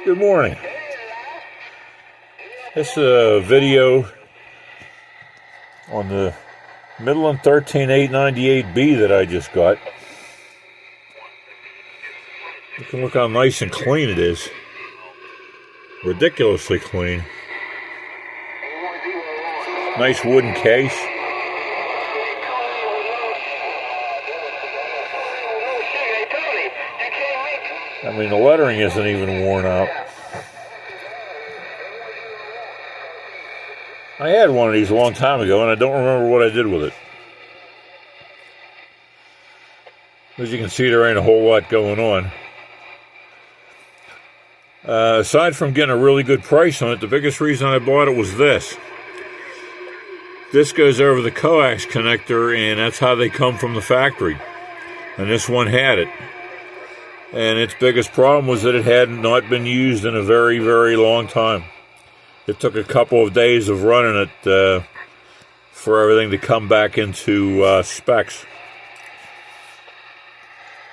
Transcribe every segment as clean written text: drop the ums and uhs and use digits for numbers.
Good morning. This is a video on the Midland 13-898B that I just got. You can look how nice and clean it is. Ridiculously clean. Nice wooden case. I mean, the lettering isn't even worn out. I had one of these a long time ago, and I don't remember what I did with it. As you can see, there ain't a whole lot going on. Aside from getting a really good price on it, the biggest reason I bought it was this. This goes over the coax connector, and that's how they come from the factory. And this one had it. And its biggest problem was that it had not been used in a very, very long time. It took a couple of days of running it for everything to come back into specs.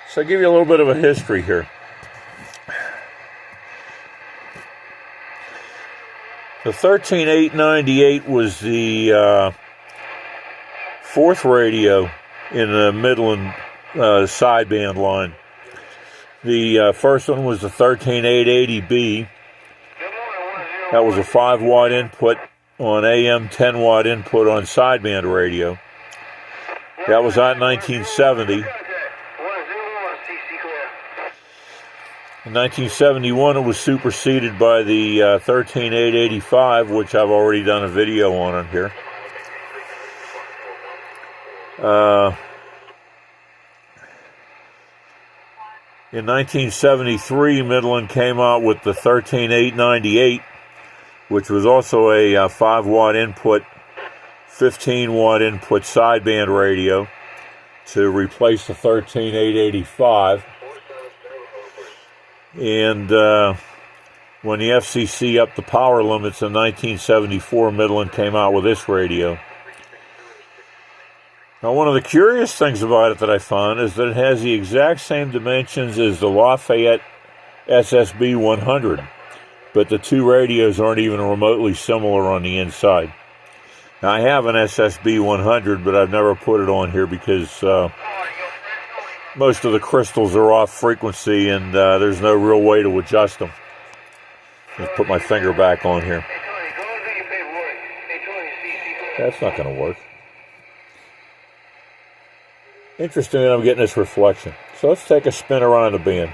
So I'll give you a little bit of a history here. The 13-898 was the fourth radio in the Midland sideband line. The first one was the 13-880B. That was a 5-watt input on AM, 10-watt input on sideband radio. That was out in 1970. In 1971, it was superseded by the 13-885, which I've already done a video on here. In 1973, Midland came out with the 13-898, which was also a 5-watt input, 15-watt input sideband radio to replace the 13-885. And when the FCC upped the power limits in 1974, Midland came out with this radio. Now, one of the curious things about it that I found is that it has the exact same dimensions as the Lafayette SSB 100, but the two radios aren't even remotely similar on the inside. Now, I have an SSB 100, but I've never put it on here because most of the crystals are off frequency and there's no real way to adjust them. Let's put my finger back on here. That's not going to work. Interesting that I'm getting this reflection. So let's take a spin around the band.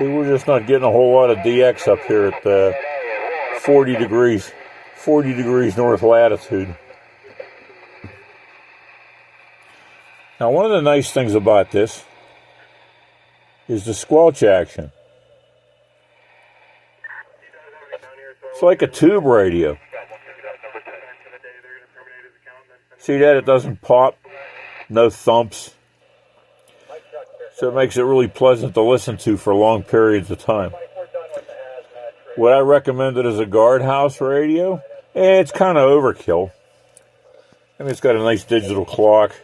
We're just not getting a whole lot of DX up here at 40 degrees north latitude. Now, one of the nice things about this is the squelch action. It's like a tube radio. See that? It doesn't pop, no thumps. So it makes it really pleasant to listen to for long periods of time. Would I recommend it as a guardhouse radio? It's kind of overkill. I mean, it's got a nice digital clock.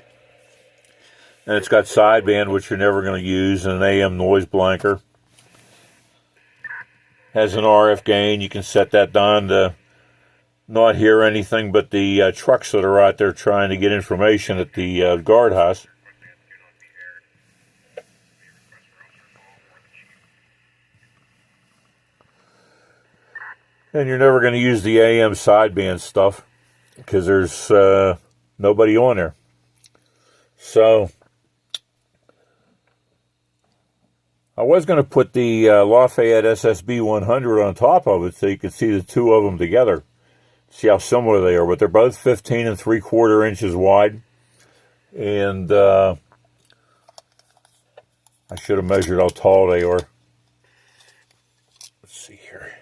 And it's got sideband, which you're never going to use, and an AM noise blanker. Has an RF gain. You can set that down to not hear anything but the trucks that are out there trying to get information at the guardhouse. And you're never going to use the AM sideband stuff because there's nobody on there. So I was going to put the Lafayette SSB 100 on top of it so you could see the two of them together. See how similar they are, but they're both 15 3/4 inches wide. And I should have measured how tall they are. Let's see here.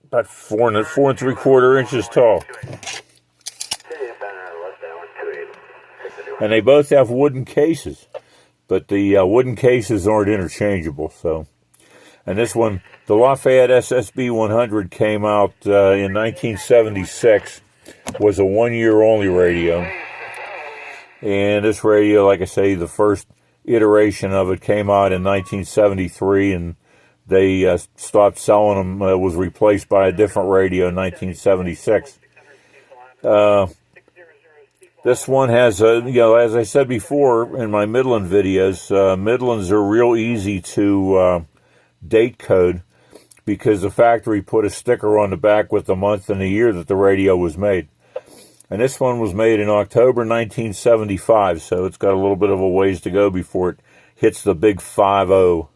About 4 3/4 inches tall. And they both have wooden cases, but the wooden cases aren't interchangeable. So, and this one, the Lafayette SSB 100 came out in 1976, was a 1 year only radio. And this radio, like I say, the first iteration of it came out in 1973, and they stopped selling them. It was replaced by a different radio in 1976. This one has, as I said before in my Midland videos, Midlands are real easy to date code because the factory put a sticker on the back with the month and the year that the radio was made. And this one was made in October 1975, so it's got a little bit of a ways to go before it hits the big 5-0.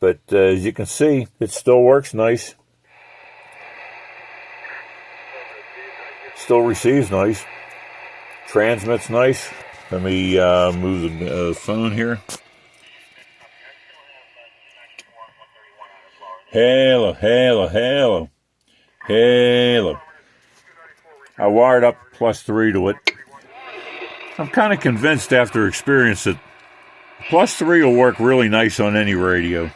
But as you can see, it still works nice. Still receives nice. Transmits nice. Let me move the phone here. Hello, hello, hello. Hello. I wired up +3 to it. I'm kind of convinced after experience that +3 will work really nice on any radio.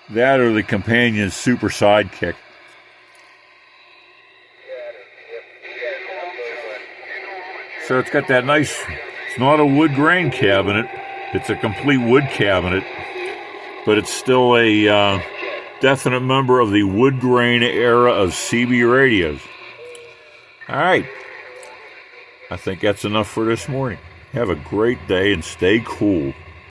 That or the Companion's Super Sidekick. So it's got that nice, it's not a wood grain cabinet, it's a complete wood cabinet, but it's still a definite member of the wood grain era of CB radios. All right, I think that's enough for this morning. Have a great day and stay cool.